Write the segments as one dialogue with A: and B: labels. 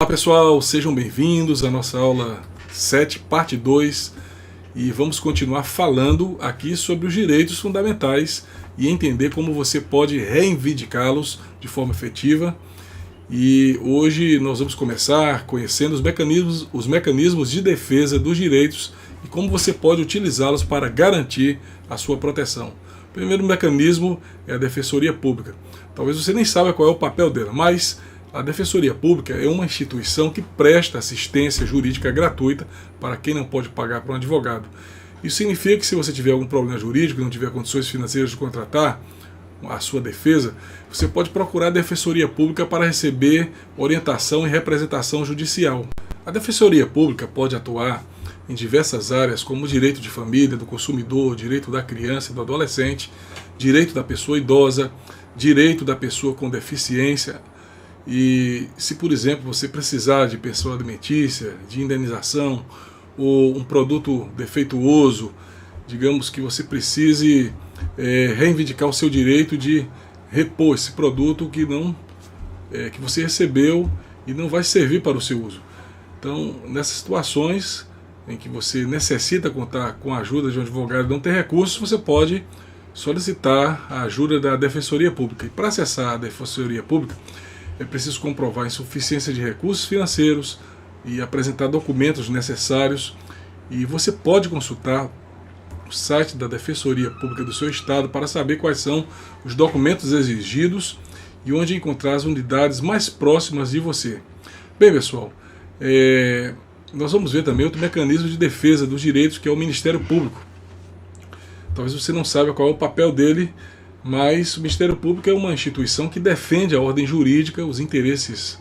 A: Olá pessoal, sejam bem-vindos à nossa aula 7, parte 2, e vamos continuar falando aqui sobre os direitos fundamentais e entender como você pode reivindicá-los de forma efetiva. E hoje nós vamos começar conhecendo os mecanismos de defesa dos direitos e como você pode utilizá-los para garantir a sua proteção. O primeiro mecanismo é a Defensoria Pública. Talvez você nem saiba qual é o papel dela, mas a Defensoria Pública é uma instituição que presta assistência jurídica gratuita para quem não pode pagar para um advogado. Isso significa que se você tiver algum problema jurídico, não tiver condições financeiras de contratar a sua defesa, você pode procurar a Defensoria Pública para receber orientação e representação judicial. A Defensoria Pública pode atuar em diversas áreas, como o direito de família, do consumidor, direito da criança e do adolescente, direito da pessoa idosa, direito da pessoa com deficiência. E se, por exemplo, você precisar de pensão alimentícia, de indenização, ou um produto defeituoso, digamos que você precise reivindicar o seu direito de repor esse produto que você recebeu e não vai servir para o seu uso. Então, nessas situações em que você necessita contar com a ajuda de um advogado e não tem recursos, você pode solicitar a ajuda da Defensoria Pública. E para acessar a Defensoria Pública, é preciso comprovar a insuficiência de recursos financeiros e apresentar documentos necessários. E você pode consultar o site da Defensoria Pública do seu estado para saber quais são os documentos exigidos e onde encontrar as unidades mais próximas de você. Bem, pessoal, nós vamos ver também outro mecanismo de defesa dos direitos, que é o Ministério Público. Talvez você não saiba qual é o papel dele, mas o Ministério Público é uma instituição que defende a ordem jurídica, os interesses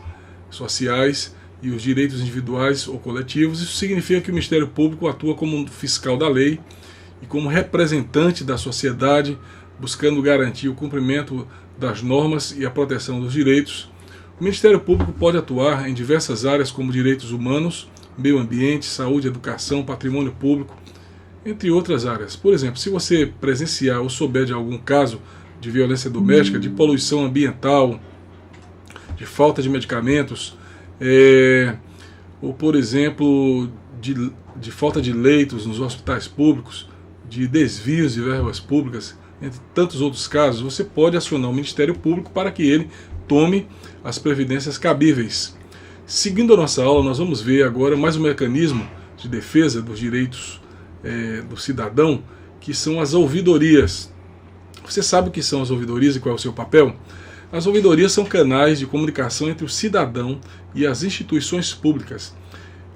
A: sociais e os direitos individuais ou coletivos. Isso significa que o Ministério Público atua como fiscal da lei e como representante da sociedade, buscando garantir o cumprimento das normas e a proteção dos direitos. O Ministério Público pode atuar em diversas áreas, como direitos humanos, meio ambiente, saúde, educação, patrimônio público, entre outras áreas. Por exemplo, se você presenciar ou souber de algum caso de violência doméstica, de poluição ambiental, de falta de medicamentos, ou, por exemplo, de falta de leitos nos hospitais públicos, de desvios de verbas públicas, entre tantos outros casos, você pode acionar o Ministério Público para que ele tome as providências cabíveis. Seguindo a nossa aula, nós vamos ver agora mais um mecanismo de defesa dos direitos do cidadão, que são as ouvidorias. Você sabe o que são as ouvidorias e qual é o seu papel? As ouvidorias são canais de comunicação entre o cidadão e as instituições públicas.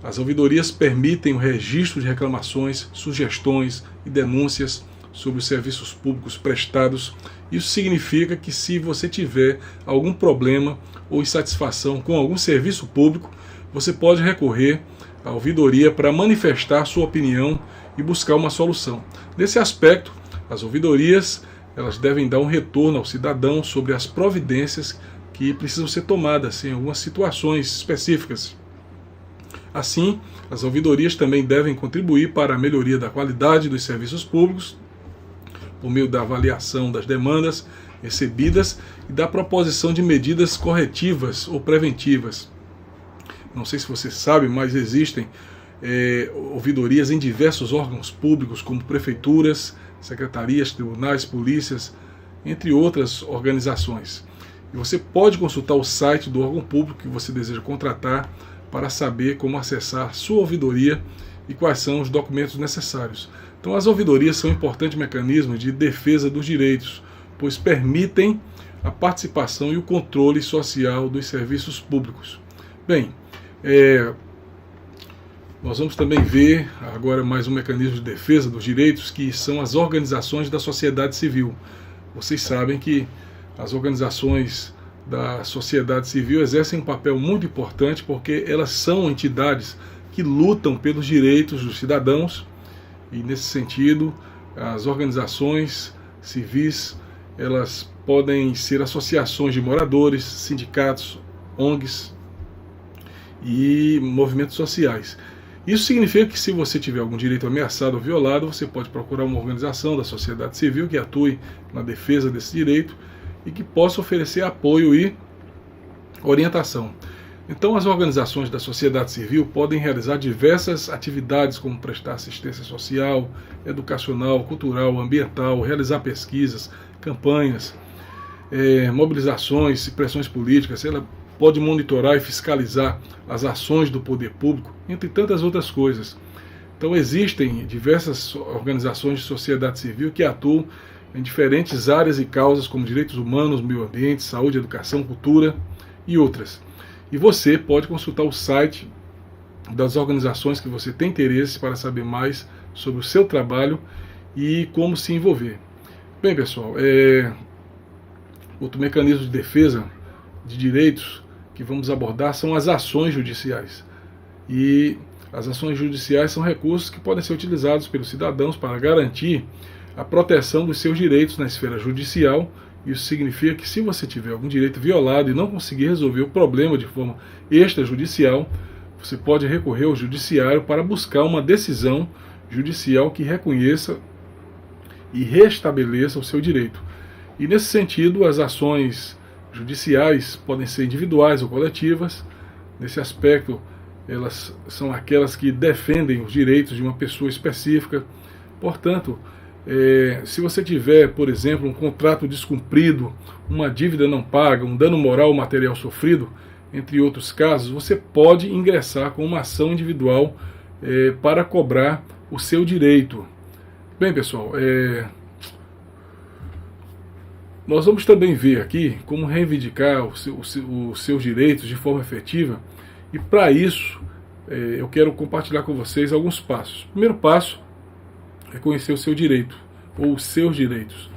A: As ouvidorias permitem o registro de reclamações, sugestões e denúncias sobre os serviços públicos prestados. Isso significa que, se você tiver algum problema ou insatisfação com algum serviço público, você pode recorrer à ouvidoria para manifestar sua opinião e buscar uma solução. Nesse aspecto, as ouvidorias elas devem dar um retorno ao cidadão sobre as providências que precisam ser tomadas em algumas situações específicas. Assim, as ouvidorias também devem contribuir para a melhoria da qualidade dos serviços públicos, por meio da avaliação das demandas recebidas e da proposição de medidas corretivas ou preventivas. Não sei se você sabe, mas existem ouvidorias em diversos órgãos públicos, como prefeituras, secretarias, tribunais, polícias, entre outras organizações. E você pode consultar o site do órgão público que você deseja contratar para saber como acessar sua ouvidoria e quais são os documentos necessários. Então, as ouvidorias são um importante mecanismo de defesa dos direitos, pois permitem a participação e o controle social dos serviços públicos. Bem, nós vamos também ver agora mais um mecanismo de defesa dos direitos, que são as organizações da sociedade civil. Vocês sabem que as organizações da sociedade civil exercem um papel muito importante, porque elas são entidades que lutam pelos direitos dos cidadãos, e nesse sentido as organizações civis elas podem ser associações de moradores, sindicatos, ONGs e movimentos sociais. Isso significa que, se você tiver algum direito ameaçado ou violado, você pode procurar uma organização da sociedade civil que atue na defesa desse direito e que possa oferecer apoio e orientação. Então, as organizações da sociedade civil podem realizar diversas atividades, como prestar assistência social, educacional, cultural, ambiental, realizar pesquisas, campanhas, mobilizações e pressões políticas. Ela pode monitorar e fiscalizar as ações do poder público, entre tantas outras coisas. Então, existem diversas organizações de sociedade civil que atuam em diferentes áreas e causas, como direitos humanos, meio ambiente, saúde, educação, cultura e outras. E você pode consultar o site das organizações que você tem interesse para saber mais sobre o seu trabalho e como se envolver. Bem, pessoal, outro mecanismo de defesa de direitos que vamos abordar são as ações judiciais. E as ações judiciais são recursos que podem ser utilizados pelos cidadãos para garantir a proteção dos seus direitos na esfera judicial. Isso significa que, se você tiver algum direito violado e não conseguir resolver o problema de forma extrajudicial, você pode recorrer ao judiciário para buscar uma decisão judicial que reconheça e restabeleça o seu direito. E, nesse sentido, as ações judiciais podem ser individuais ou coletivas. Nesse aspecto, elas são aquelas que defendem os direitos de uma pessoa específica. Portanto, se você tiver, por exemplo, um contrato descumprido, uma dívida não paga, um dano moral ou material sofrido, entre outros casos, você pode ingressar com uma ação individual para cobrar o seu direito. Bem, pessoal, nós vamos também ver aqui como reivindicar os seus direitos de forma efetiva, e para isso eu quero compartilhar com vocês alguns passos. O primeiro passo é conhecer o seu direito, ou os seus direitos.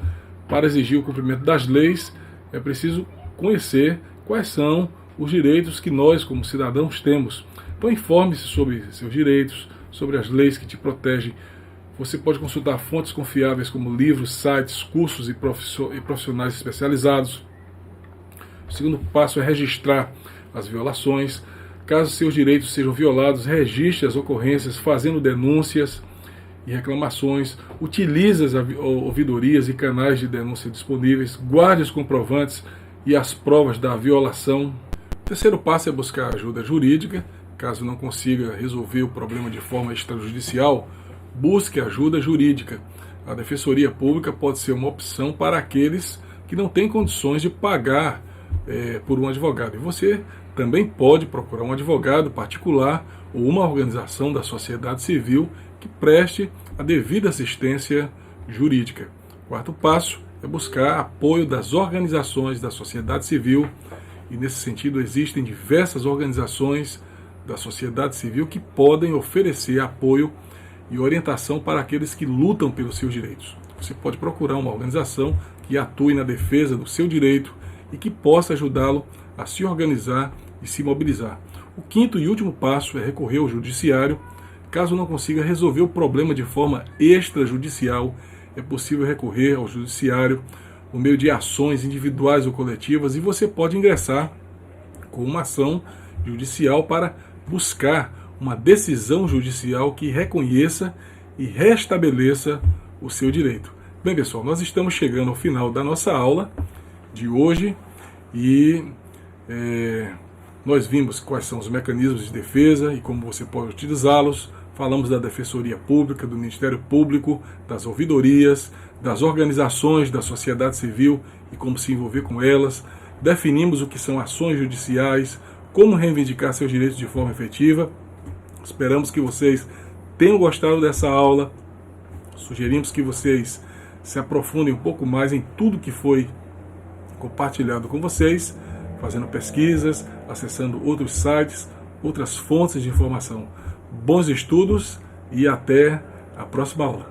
A: Para exigir o cumprimento das leis, é preciso conhecer quais são os direitos que nós, como cidadãos, temos. Então, informe-se sobre seus direitos, sobre as leis que te protegem. Você pode consultar fontes confiáveis como livros, sites, cursos e profissionais especializados. O segundo passo é registrar as violações. Caso seus direitos sejam violados, registre as ocorrências, fazendo denúncias e reclamações. Utilize as ouvidorias e canais de denúncia disponíveis. Guarde os comprovantes e as provas da violação. O terceiro passo é buscar ajuda jurídica. Caso não consiga resolver o problema de forma extrajudicial, busque ajuda jurídica. A Defensoria Pública pode ser uma opção para aqueles que não têm condições de pagar por um advogado. E você também pode procurar um advogado particular ou uma organização da sociedade civil que preste a devida assistência jurídica. O quarto passo é buscar apoio das organizações da sociedade civil, e nesse sentido existem diversas organizações da sociedade civil que podem oferecer apoio e orientação para aqueles que lutam pelos seus direitos. Você pode procurar uma organização que atue na defesa do seu direito e que possa ajudá-lo a se organizar e se mobilizar. O quinto e último passo é recorrer ao judiciário. Caso não consiga resolver o problema de forma extrajudicial, é possível recorrer ao judiciário por meio de ações individuais ou coletivas, e você pode ingressar com uma ação judicial para buscar uma decisão judicial que reconheça e restabeleça o seu direito. Bem, pessoal, nós estamos chegando ao final da nossa aula de hoje e nós vimos quais são os mecanismos de defesa e como você pode utilizá-los. Falamos da Defensoria Pública, do Ministério Público, das ouvidorias, das organizações da sociedade civil e como se envolver com elas. Definimos o que são ações judiciais, como reivindicar seus direitos de forma efetiva. Esperamos que vocês tenham gostado dessa aula. Sugerimos que vocês se aprofundem um pouco mais em tudo que foi compartilhado com vocês, fazendo pesquisas, acessando outros sites, outras fontes de informação. Bons estudos e até a próxima aula.